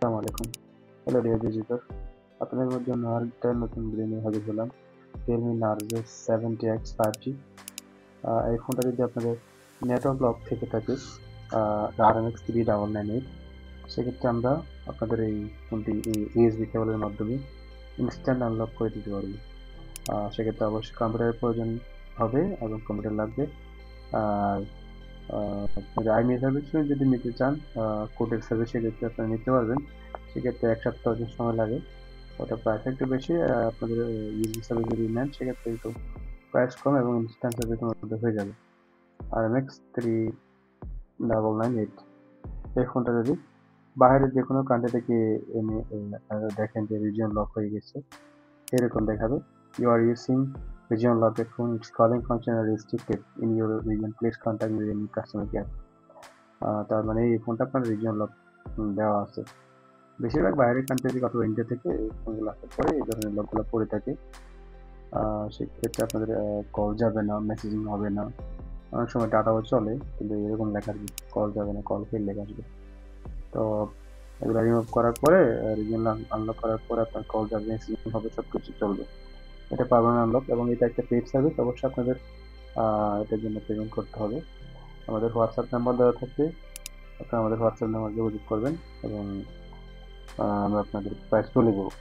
আসসালামু আলাইকুম। Hello dear visitor, আপনাদের জন্য আরেকটা নতুন ভিডিও নিয়ে হাজির হলাম। Realme Narzo 70X 5G। এই ফোনটা যদি আপনাদের নেটওয়ার্ক লক থেকে থাকে RMX 3998, সেক্ষেত্রে আমরা আপনাদের এই ফোনটি USB কেবলের মাধ্যমে ইনস্ট্যান্ট আনলক করে দিতে পারবো। সেক্ষেত্রে অবশ্যই কম্পিউটারের প্রয়োজন হবে এবং কম্পিউটার লাগবে। আর আইমি সার্ভিস যদি নিতে চান, কোডের সার্ভিস, সেক্ষেত্রে আপনারা নিতে পারবেন। সেক্ষেত্রে 1 সপ্তাহ সময় লাগে, ওটা প্রাইস একটু বেশি। আপনাদের ইউজি সার্ভিস যদি নেন সেক্ষেত্রে একটু প্রাইস কম এবং ইনস্ট্যান্ট সার্ভিসের মধ্যে হয়ে যাবে। আর MX 3998 এই ফোনটা যদি বাইরের যে কোনো কান্ট্রি থেকে এনে দেখেন যে রিজিয়ন লক হয়ে গেছে, এরকম দেখাবে ইউ আর ইউজিং রিজিয়ন লকের phone, it's calling function R restricted in your region, please contact region customer care. তার মানে এই ফোনটা আপনার রিজিয়ন লক দেওয়া আছে। বেশিরভাগ বাইরের কান্ট্রি থেকে অথবা ইন্ডিয়া থেকে এই ফোনগুলো আসার পরে এই ধরনের লকগুলো পড়ে থাকে। সেক্ষেত্রে আপনাদের কল যাবে না, মেসেজিং হবে না, অনেক সময় ডাটাও চলে কিন্তু এরকম লেখা আসবে কল যাবে না, কল ফেল লেখা আসবে। তো এগুলো রিমুভ করার পরে, রিজিয়ন আনলক করার পরে আপনার কল যাবে, মেসেজিং হবে, সব কিছু চলবে। এটা পার্মানেন্ট আনলক এবং এটা একটা পেইড সার্ভিস। অবশ্যই আপনাদের এটার জন্য পেমেন্ট করতে হবে। আমাদের হোয়াটসঅ্যাপ নাম্বার দেওয়া থাকবে, আপনারা আমাদের হোয়াটসঅ্যাপ নাম্বার যোগাযোগ করবেন এবং আমরা আপনাদের প্রাইস বলে দেবো।